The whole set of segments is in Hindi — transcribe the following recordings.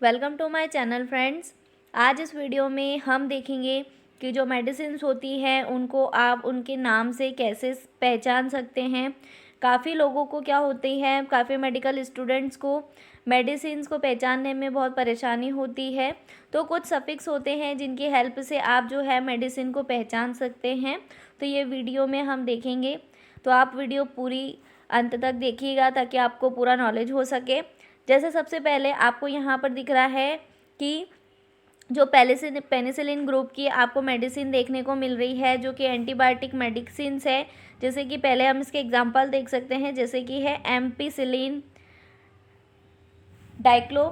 Welcome to my channel friends. आज इस वीडियो में हम देखेंगे कि जो मेडिसिन्स होती हैं उनको आप उनके नाम से कैसे पहचान सकते हैं। काफ़ी लोगों को क्या होती है, काफ़ी मेडिकल स्टूडेंट्स को मेडिसिन्स को पहचानने में बहुत परेशानी होती है। तो कुछ सफिक्स होते हैं जिनकी हेल्प से आप जो है मेडिसिन को पहचान सकते हैं। तो ये वीडियो में हम देखेंगे, तो आप वीडियो पूरी अंत तक देखिएगा ताकि आपको पूरा नॉलेज हो सके। जैसे सबसे पहले आपको यहाँ पर दिख रहा है कि जो पेनिसिलिन ग्रुप की आपको मेडिसिन देखने को मिल रही है, जो कि एंटीबायोटिक मेडिसिन्स है। जैसे कि पहले हम इसके एग्जांपल देख सकते हैं, जैसे कि है एम्पिसिलिन, डाइक्लो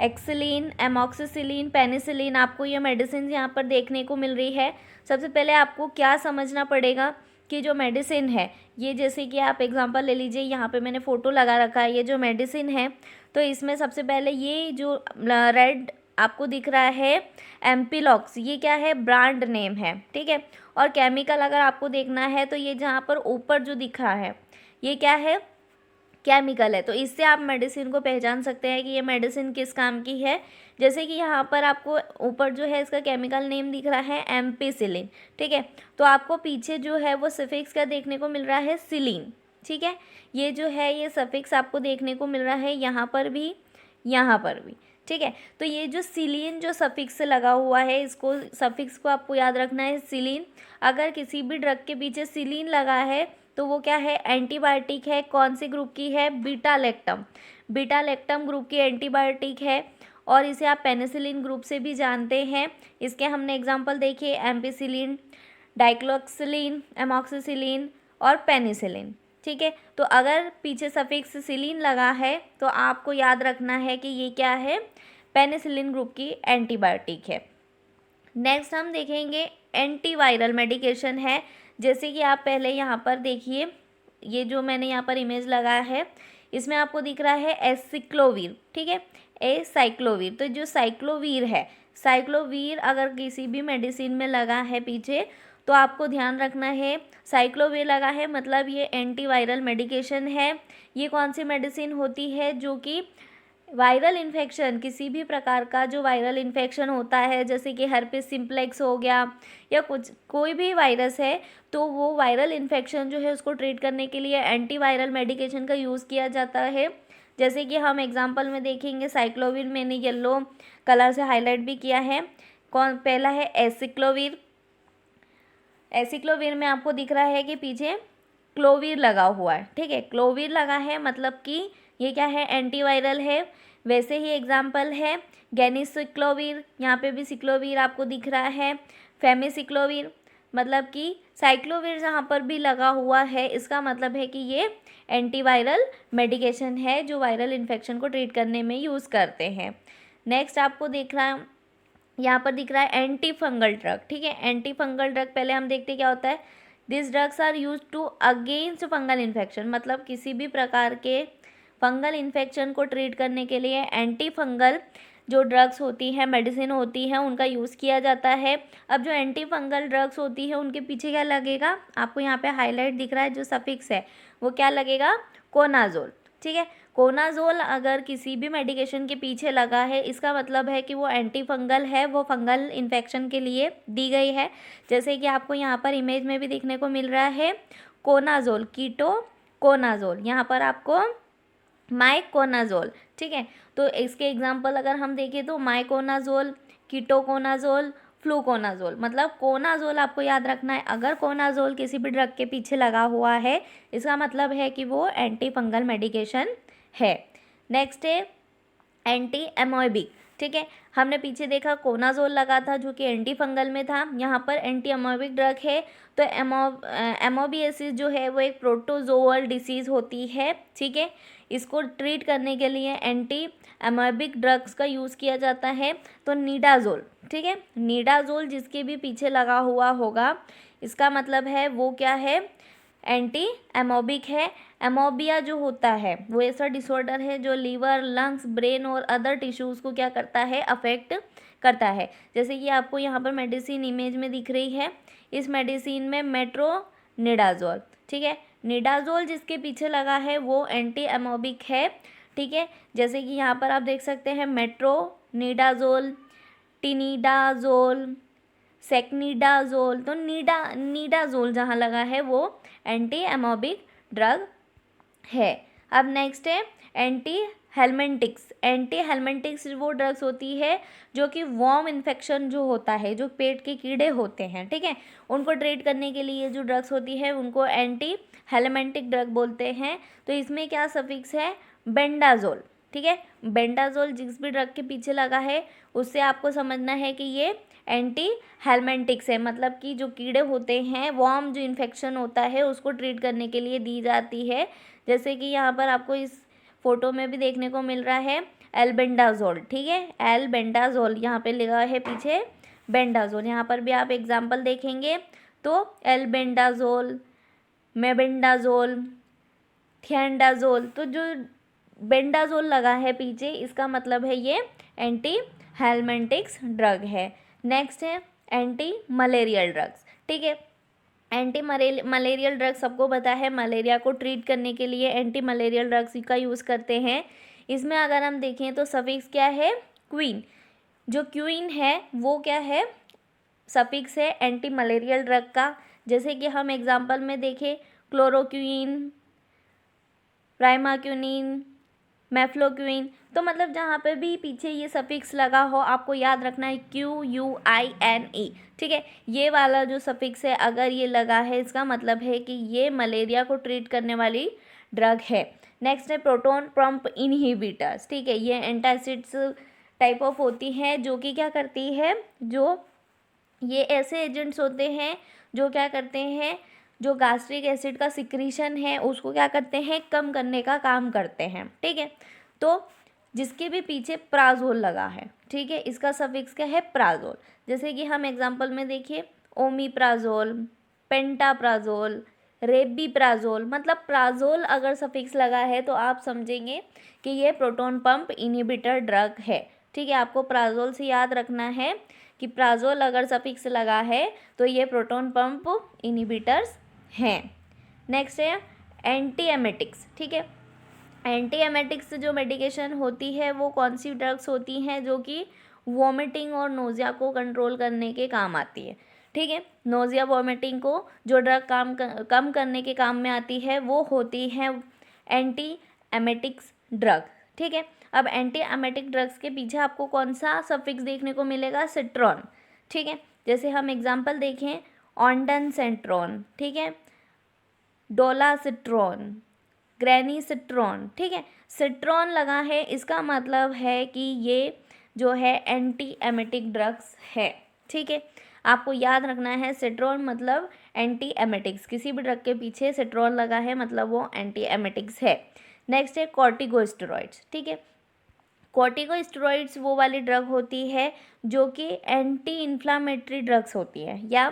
एक्सिलिन, एमॉक्सिसिलिन, पेनिसिलिन। आपको ये मेडिसिन यहाँ पर देखने को मिल रही है। सबसे पहले आपको क्या समझना पड़ेगा कि जो मेडिसिन है, ये जैसे कि आप एग्जांपल ले लीजिए, यहाँ पे मैंने फ़ोटो लगा रखा है। ये जो मेडिसिन है तो इसमें सबसे पहले ये जो रेड आपको दिख रहा है एम्पिलॉक्स, ये क्या है, ब्रांड नेम है, ठीक है। और केमिकल अगर आपको देखना है तो ये जहाँ पर ऊपर जो दिख रहा है ये क्या है, केमिकल है। तो इससे आप मेडिसिन को पहचान सकते हैं कि ये मेडिसिन किस काम की है। जैसे कि यहाँ पर आपको ऊपर जो है इसका केमिकल नेम दिख रहा है एम्पिसिलिन, ठीक है। तो आपको पीछे जो है वो सफिक्स का देखने को मिल रहा है सिलिन, ठीक है। ये जो है ये सफिक्स आपको देखने को मिल रहा है यहाँ पर भी, यहाँ पर भी, ठीक है। तो ये जो सिलिन जो सफिक्स से लगा हुआ है, इसको सफिक्स को आपको याद रखना है सिलिन। अगर किसी भी ड्रग के पीछे सिलिन लगा है तो वो क्या है, एंटीबायोटिक है। कौन से ग्रुप की है, beta lactam, beta lactam group की एंटीबायोटिक है। और इसे आप पेनिसिलिन ग्रुप से भी जानते हैं। इसके हमने एग्जांपल देखे, एम्पिसिलिन, डाइक्लोक्सिलिन, एमॉक्सिसिलिन और पेनिसिलिन, ठीक है। तो अगर पीछे सफिक्स सिलिन लगा है तो आपको याद रखना है कि ये क्या है, पेनिसिलिन ग्रुप की एंटीबायोटिक है। नेक्स्ट हम देखेंगे एंटीवायरल मेडिकेशन है। जैसे कि आप पहले यहाँ पर देखिए, ये जो मैंने यहाँ पर इमेज लगाया है इसमें आपको दिख रहा है एसिक्लोवीर, ठीक है, एसाइक्लोवीर। तो जो साइक्लोवीर है, साइक्लोवीर अगर किसी भी मेडिसिन में लगा है पीछे तो आपको ध्यान रखना है, साइक्लोवीर लगा है मतलब ये एंटीवायरल मेडिकेशन है। ये कौन सी मेडिसिन होती है, जो कि वायरल इन्फेक्शन, किसी भी प्रकार का जो वायरल इन्फेक्शन होता है, जैसे कि हर्पिस सिम्प्लेक्स हो गया या कुछ कोई भी वायरस है, तो वो वायरल इन्फेक्शन जो है उसको ट्रीट करने के लिए एंटीवायरल मेडिकेशन का यूज़ किया जाता है। जैसे कि हम एग्जांपल में देखेंगे, साइक्लोवीर मैंने येलो कलर से हाईलाइट भी किया है। कौन पहला है, एसिक्लोवीर। एसिक्लोवीर में आपको दिख रहा है कि पीछे क्लोवीर लगा हुआ है, ठीक है। क्लोवीर लगा है मतलब कि ये क्या है, एंटीवायरल है। वैसे ही एग्जाम्पल है गैनिसिक्लोवीर, यहाँ पे भी सिक्लोवीर आपको दिख रहा है। फेमिसिक्लोवीर मतलब कि साइक्लोवीर जहाँ पर भी लगा हुआ है इसका मतलब है कि ये एंटीवायरल मेडिकेशन है जो वायरल इन्फेक्शन को ट्रीट करने में यूज़ करते हैं। नेक्स्ट आपको देख रहा है, यहाँ पर दिख रहा है एंटी फंगल ड्रग, ठीक है। एंटी फंगल ड्रग पहले हम देखते क्या होता है। This drugs are use to against fungal infection, मतलब किसी भी प्रकार के फंगल इन्फेक्शन को ट्रीट करने के लिए एंटी फंगल जो ड्रग्स होती हैं, मेडिसिन होती हैं, उनका यूज़ किया जाता है। अब जो एंटी फंगल ड्रग्स होती है उनके पीछे क्या लगेगा, आपको यहाँ पे हाईलाइट दिख रहा है, जो सफिक्स है वो क्या लगेगा, कोनाजोल, ठीक है। कोनाजोल अगर किसी भी मेडिकेशन के पीछे लगा है इसका मतलब है कि वो एंटी फंगल है, वो फंगल इन्फेक्शन के लिए दी गई है। जैसे कि आपको यहाँ पर इमेज में भी देखने को मिल रहा है कोनाजोल, कीटो कोनाजोल, यहाँ पर आपको माइकोनाजोल, ठीक है। तो इसके एग्जांपल अगर हम देखें तो माइकोनाजोल, कीटोकोनाजोल, फ्लूकोनाजोल। मतलब कोनाजोल आपको याद रखना है, अगर कोनाजोल किसी भी ड्रग के पीछे लगा हुआ है इसका मतलब है कि वो एंटी फंगल मेडिकेशन है। नेक्स्ट है एंटी एमोएबिक, ठीक है। हमने पीछे देखा कोनाजोल लगा था जो कि एंटी फंगल में था, यहाँ पर एंटी एमोएबिक ड्रग है। तो एमोबियासिस जो है वो एक प्रोटोजोअल डिसीज़ होती है, ठीक है। इसको ट्रीट करने के लिए एंटी एमोएबिक ड्रग्स का यूज़ किया जाता है। तो नीडाजोल, ठीक है, नीडाजोल जिसके भी पीछे लगा हुआ होगा इसका मतलब है वो क्या है, एंटी एमोबिक है। एमोबिया जो होता है वो ऐसा डिसऑर्डर है जो लीवर, लंग्स, ब्रेन और अदर टिश्यूज़ को क्या करता है, अफेक्ट करता है। जैसे कि आपको यहाँ पर मेडिसिन इमेज में दिख रही है, इस मेडिसिन में मेट्रोनिडाजोल, ठीक है। निडाजोल जिसके पीछे लगा है वो एंटी एमोबिक है, ठीक है। जैसे कि यहाँ पर आप देख सकते हैं निडाजोल, टिनिडाजोल, सेक्निडाजोल। तो निडाजोल जहाँ लगा है वो एंटी एमोबिक ड्रग है। अब नेक्स्ट है एंटी हेलमेंटिक्स। एंटी हेलमेंटिक्स वो ड्रग्स होती है जो कि वॉर्म इन्फेक्शन जो होता है, जो पेट के कीड़े होते हैं, ठीक है, उनको ट्रीट करने के लिए जो ड्रग्स होती है उनको एंटी हेलमेंटिक ड्रग बोलते हैं। तो इसमें क्या सफिक्स है, बेंडाजोल, ठीक है। बेंडाजोल जिस भी ड्रग के पीछे लगा है उससे आपको समझना है कि ये एंटी हेलमेंटिक्स है, मतलब कि जो कीड़े होते हैं, वॉर्म जो इन्फेक्शन होता है उसको ट्रीट करने के लिए दी जाती है। जैसे कि यहाँ पर आपको इस फोटो में भी देखने को मिल रहा है एल्बेंडाजोल, ठीक है, एल्बेंडाजोल यहाँ पे लिखा है पीछे बेंडाजोल। यहाँ पर भी आप एग्जाम्पल देखेंगे तो एल्बेंडाजोल, मेबेंडाजोल, थिएंडाजोल। तो जो बेंडाजोल लगा है पीछे इसका मतलब है ये एंटी हेलमेंटिक्स ड्रग है। नेक्स्ट है एंटी मलेरियल ड्रग्स, ठीक है। एंटी मलेरियल ड्रग सबको पता है, मलेरिया को ट्रीट करने के लिए एंटी मलेरियल ड्रग्स का यूज़ करते हैं। इसमें अगर हम देखें तो सफिक्स क्या है, क्वीन। जो क्वीन है वो क्या है, सफिक्स है एंटी मलेरियल ड्रग का। जैसे कि हम एग्जांपल में देखें क्लोरोक्वीन, प्राइमाक्विनिन, मेफ्लोक्विन। तो मतलब जहाँ पे भी पीछे ये सफिक्स लगा हो आपको याद रखना है QUINE, ठीक है। ये वाला जो सफिक्स है अगर ये लगा है इसका मतलब है कि ये मलेरिया को ट्रीट करने वाली ड्रग है। नेक्स्ट है प्रोटॉन पंप इनहिबिटर्स, ठीक है। ये एंटासिड्स टाइप ऑफ होती है जो कि क्या करती है, जो ये ऐसे एजेंट्स होते हैं जो क्या करते हैं, जो गास्ट्रिक एसिड का सिक्रीशन है उसको क्या करते हैं, कम करने का काम करते हैं, ठीक है। तो जिसके भी पीछे प्राजोल लगा है, ठीक है, इसका सफिक्स क्या है, प्राजोल। जैसे कि हम एग्जांपल में देखिए ओमीप्राजोल, पेंटाप्राजोल, रेबीप्राजोल। मतलब प्राजोल अगर सफिक्स लगा है तो आप समझेंगे कि ये प्रोटॉन पंप इनहिबिटर ड्रग है, ठीक है। आपको प्राजोल से याद रखना है कि प्राजोल अगर सफिक्स लगा है तो ये प्रोटॉन पंप इनहिबिटर्स हैं। नेक्स्ट है एंटी एमेटिक्स, ठीक है। एंटी एमेटिक्स जो मेडिकेशन होती है वो कौन सी ड्रग्स होती हैं जो कि वॉमिटिंग और नोज़िया को कंट्रोल करने के काम आती है, ठीक है। नोज़िया वॉमिटिंग को जो ड्रग कम करने के काम में आती है वो होती है एंटी एमेटिक्स ड्रग, ठीक है। अब एंटी एमेटिक ड्रग्स के पीछे आपको कौन सा सफिक्स देखने को मिलेगा, सिट्रॉन, ठीक है। जैसे हम एग्जांपल देखें ऑन्डनसेट्रॉन, ठीक है, डोलासिट्रॉन, ग्रेनिसिट्रॉन, ठीक है। सिट्रॉन लगा है इसका मतलब है कि ये जो है एंटी एमेटिक ड्रग्स है, ठीक है। आपको याद रखना है सिट्रॉन मतलब एंटी एमेटिक्स, किसी भी ड्रग के पीछे सिट्रॉन लगा है मतलब वो एंटी एमेटिक्स है। नेक्स्ट है कॉर्टिकोस्टेरॉइड्स, ठीक है। कॉर्टिकोस्टेरॉइड्स वो वाली ड्रग होती है जो कि एंटी इन्फ्लामेटरी ड्रग्स होती है या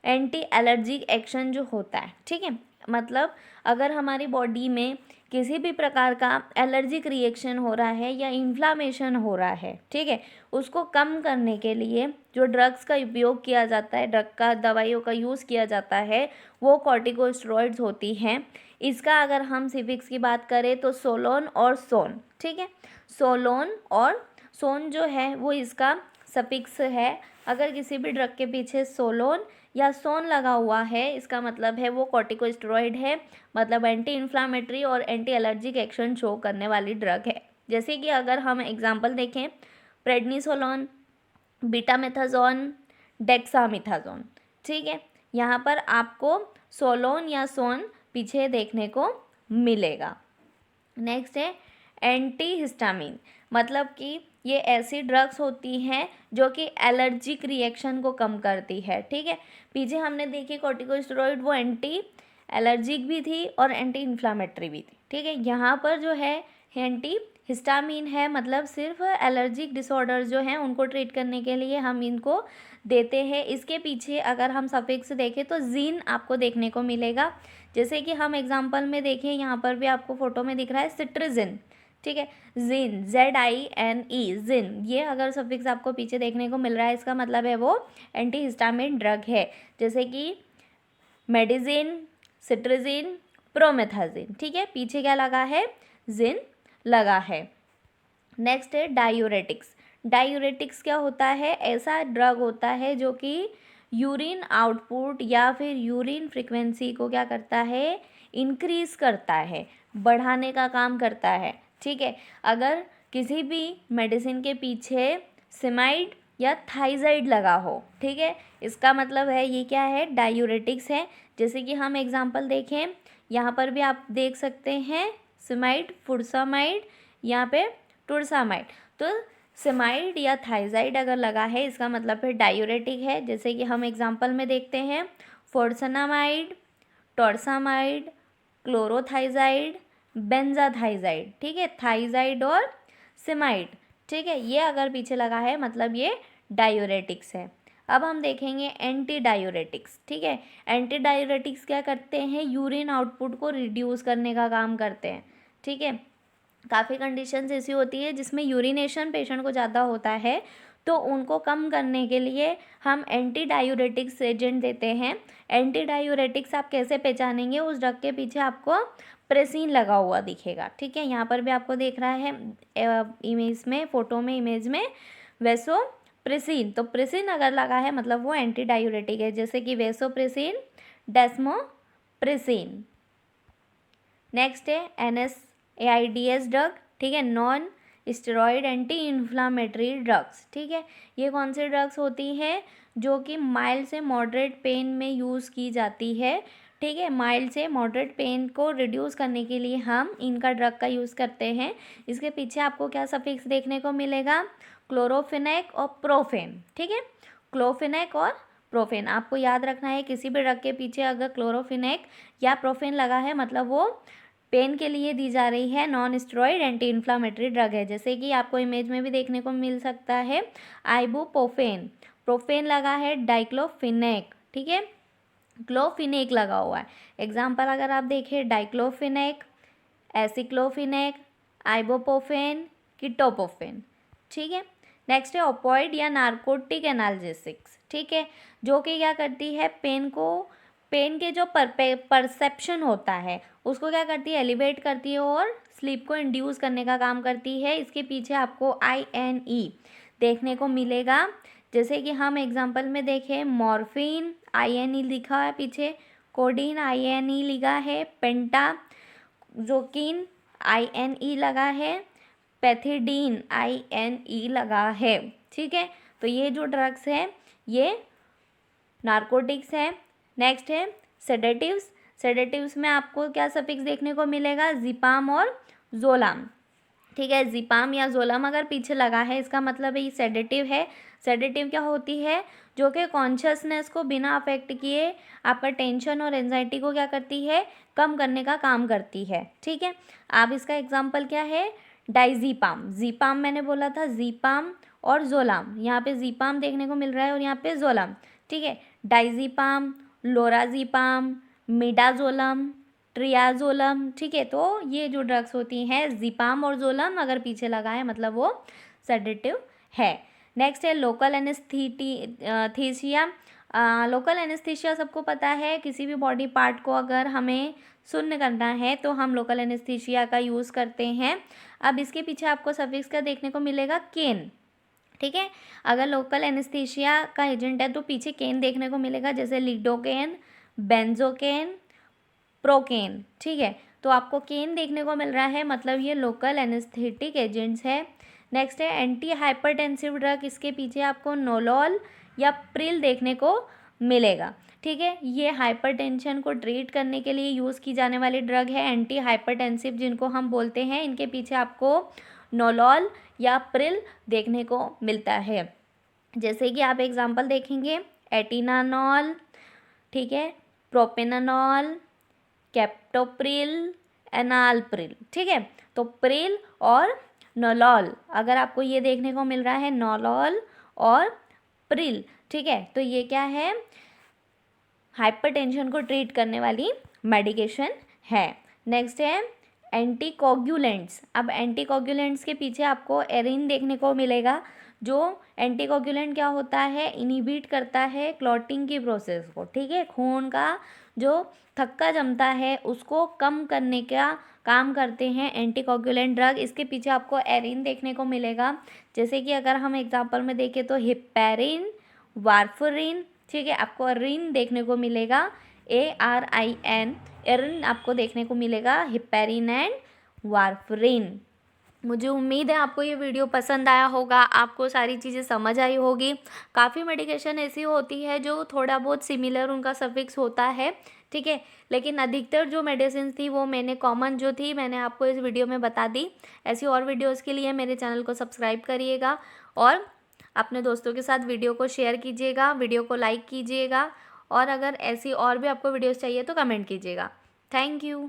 एंटी एलर्जिक एक्शन जो होता है, ठीक है। मतलब अगर हमारी बॉडी में किसी भी प्रकार का एलर्जिक रिएक्शन हो रहा है या इन्फ्लामेशन हो रहा है, ठीक है, उसको कम करने के लिए जो ड्रग्स का उपयोग किया जाता है, ड्रग का दवाइयों का यूज़ किया जाता है वो कॉर्टिकोस्टेरॉइड्स होती हैं। इसका अगर हम सिफिक्स की बात करें तो सोलोन और सोन, ठीक है। सोलोन और सोन जो है वो इसका सफिक्स है। अगर किसी भी ड्रग के पीछे सोलोन या सोन लगा हुआ है इसका मतलब है वो कॉर्टिकोस्टेरॉइड है, मतलब एंटी इन्फ्लामेटरी और एंटी एलर्जिक एक्शन शो करने वाली ड्रग है। जैसे कि अगर हम एग्जांपल देखें प्रेडनिसोलोन, बीटामेथाजोन, डेक्सामेथाजोन, ठीक है। यहाँ पर आपको सोलोन या सोन पीछे देखने को मिलेगा। नेक्स्ट है एंटी हिस्टामिन, मतलब कि ये ऐसी ड्रग्स होती हैं जो कि एलर्जिक रिएक्शन को कम करती है, ठीक है। पीछे हमने देखी कॉर्टिकोस्टेरॉइड वो एंटी एलर्जिक भी थी और एंटी इन्फ्लामेटरी भी थी, ठीक है। यहाँ पर जो है एंटी हिस्टामिन है, मतलब सिर्फ एलर्जिक डिसऑर्डर जो हैं उनको ट्रीट करने के लिए हम इनको देते हैं। इसके पीछे अगर हम सफिक्स देखें तो जीन आपको देखने को मिलेगा। जैसे कि हम एग्जांपल में देखें यहाँ पर भी आपको फोटो में दिख रहा है सिट्रिजिन, ठीक है, जिन, ZINE, जिन। ये अगर सफिक्स आपको पीछे देखने को मिल रहा है इसका मतलब है वो एंटी हिस्टामिन ड्रग है। जैसे कि मेडिजिन, सिट्रिजिन, प्रोमेथाजिन, ठीक है, पीछे क्या लगा है, जिन लगा है। नेक्स्ट है डायूरेटिक्स। डायूरेटिक्स क्या होता है? ऐसा ड्रग होता है जो कि यूरिन आउटपुट या फिर यूरिन फ्रीक्वेंसी को क्या करता है? इंक्रीज करता है, बढ़ाने का काम करता है। ठीक है, अगर किसी भी मेडिसिन के पीछे सेमाइड या थाइजाइड लगा हो, ठीक है, इसका मतलब है ये क्या है? डायूरेटिक्स है। जैसे कि हम एग्जांपल देखें, यहाँ पर भी आप देख सकते हैं सेमाइड, फुरसामाइड, यहाँ पे टुरसामाइड। तो सेमाइड या थाइजाइड अगर लगा है इसका मतलब फिर डायूरेटिक है। जैसे कि हम एग्जांपल में देखते हैं फुरसनामाइड, टॉर्सामाइड, क्लोरोथाइजाइड, बेंजाथाइजाइड। ठीक है, थाइजाइड और सेमाइड। ठीक है, ये अगर पीछे लगा है मतलब ये डायूरेटिक्स है। अब हम देखेंगे एंटी डायूरेटिक्स। ठीक है, एंटी डायूरेटिक्स क्या करते हैं? यूरिन आउटपुट को रिड्यूस करने का काम करते हैं। ठीक है, काफ़ी कंडीशंस ऐसी होती है जिसमें यूरिनेशन पेशेंट को ज़्यादा होता है, तो उनको कम करने के लिए हम एंटी डायूरेटिक्स एजेंट देते हैं। एंटी डायूरेटिक्स आप कैसे पहचानेंगे? उस ड्रग के पीछे आपको प्रेसिन लगा हुआ दिखेगा। ठीक है, यहाँ पर भी आपको देख रहा है इमेज में, फोटो में, इमेज में वेसोप्रेसिन। तो प्रेसिन अगर लगा है मतलब वो एंटी डायूरेटिक है, जैसे कि वेसोप्रेसिन, डेस्मोप्रेसिन। नेक्स्ट है NSAIDs ड्रग। ठीक है, non steroid anti inflammatory drugs. ठीक है, ये कौन सी ड्रग्स होती हैं? जो कि माइल्ड से मॉडरेट पेन में यूज़ की जाती है। ठीक है, माइल्ड से मॉडरेट पेन को रिड्यूस करने के लिए हम इनका ड्रग का यूज़ करते हैं। इसके पीछे आपको क्या सफिक्स देखने को मिलेगा? क्लोरोफेनेक और प्रोफेन। ठीक है, क्लोफेनेक और प्रोफेन आपको याद रखना है। किसी भी ड्रग के पीछे अगर क्लोरोफेनेक या प्रोफेन लगा है मतलब वो पेन के लिए दी जा रही है, non steroid anti inflammatory drug है। जैसे कि आपको इमेज में भी देखने को मिल सकता है आइबुप्रोफेन, प्रोफेन लगा है डाइक्लोफिनेक। ठीक है, क्लोफिनेक लगा हुआ है। एग्जाम्पल अगर आप देखें डाइक्लोफिनेक, एसिक्लोफिनेक, आइबुप्रोफेन, कीटोप्रोफेन। ठीक है, नेक्स्ट है ओपॉइड या नार्कोटिक एनाल्जेसिक्स। ठीक है, जो कि क्या करती है? पेन के जो परसेप्शन होता है उसको क्या करती है? एलिवेट करती है और स्लीप को इंड्यूस करने का काम करती है। इसके पीछे आपको INE देखने को मिलेगा। जैसे कि हम एग्जांपल में देखें मॉर्फिन, INE लिखा है पीछे, कोडीन INE लिखा है, पेंटाजोकिन INE लगा है, पैथिडीन INE लगा है। ठीक है, तो ये जो ड्रग्स हैं ये नार्कोटिक्स है। नेक्स्ट है सेडेटिव्स। सेडेटिव्स में आपको क्या सफिक्स देखने को मिलेगा? जिपाम और जोलाम। ठीक है, जिपाम या जोलाम अगर पीछे लगा है इसका मतलब ये सेडेटिव है। सेडेटिव क्या होती है? जो कि कॉन्शियसनेस को बिना अफेक्ट किए आपका टेंशन और एंजाइटी को क्या करती है? कम करने का काम करती है। ठीक है, आप इसका एग्जाम्पल क्या है? डाइजीपाम। जीपाम मैंने बोला था, जीपाम और जोलाम। यहाँ पे जीपाम देखने को मिल रहा है और यहाँ पे जोलाम। ठीक है, डाइजीपाम, लोराजीपाम, मिडाजोलम, ट्रियाजोलम। ठीक है, तो ये जो ड्रग्स होती हैं जीपाम और जोलम अगर पीछे लगा है मतलब वो सेडेटिव है। नेक्स्ट है लोकल एनेस्थीसिया। लोकल एनेस्थीसिया सबको पता है, किसी भी बॉडी पार्ट को अगर हमें शून्य करना है तो हम लोकल एनेस्थीसिया का यूज़ करते हैं। अब इसके पीछे आपको सफिक्स का देखने को मिलेगा केन। ठीक है, अगर लोकल एनेस्थीसिया का एजेंट है तो पीछे केन देखने को मिलेगा, जैसे लिडोकेन, बेंजोकेन, प्रोकेन। ठीक है, तो आपको केन देखने को मिल रहा है मतलब ये लोकल एनेस्थेटिक एजेंट्स है। नेक्स्ट है एंटी हाइपरटेंसिव ड्रग। इसके पीछे आपको नोलॉल या प्रिल देखने को मिलेगा। ठीक है, ये हाइपरटेंशन को ट्रीट करने के लिए यूज़ की जाने वाली ड्रग है, एंटी हाइपरटेंसिव जिनको हम बोलते हैं। इनके पीछे आपको नोलॉल या प्रिल देखने को मिलता है। जैसे कि आप एग्जांपल देखेंगे एटिनानॉल, ठीक है, प्रोपेनानॉल, कैप्टोप्रिल, एनालप्रिल। ठीक है, तो प्रिल और नोलॉल अगर आपको ये देखने को मिल रहा है, नोलॉल और प्रिल। ठीक है, तो ये क्या है? हाइपरटेंशन को ट्रीट करने वाली मेडिकेशन है। नेक्स्ट है एंटीकोगुलेंट्स। अब एंटीकोगुलेंट्स के पीछे आपको एरिन देखने को मिलेगा। जो एंटीकोगुलेंट क्या होता है, इनहिबिट करता है क्लॉटिंग की प्रोसेस को, ठीक है। खून का जो थक्का जमता है उसको कम करने का काम करते हैं एंटीकोगुलेंट ड्रग। इसके पीछे आपको एरिन देखने को मिलेगा। जैसे कि अगर हम एग्जांपल में देखें तो हिपैरिन, वारफरिन, ठीक है, आपको रिन देखने को मिलेगा, ARIN, एरिन आपको देखने को मिलेगा, हिपैरिन एंड वारफरिन। मुझे उम्मीद है आपको ये वीडियो पसंद आया होगा, आपको सारी चीज़ें समझ आई होगी। काफ़ी मेडिकेशन ऐसी होती है जो थोड़ा बहुत सिमिलर उनका सफिक्स होता है, ठीक है, लेकिन अधिकतर जो मेडिसिन थी वो मैंने कॉमन जो थी मैंने आपको इस वीडियो में बता दी। ऐसी और वीडियोज़ के लिए मेरे चैनल को सब्सक्राइब करिएगा और अपने दोस्तों के साथ वीडियो को शेयर कीजिएगा, वीडियो को लाइक कीजिएगा, और अगर ऐसी और भी आपको वीडियोज़ चाहिए तो कमेंट कीजिएगा। Thank you.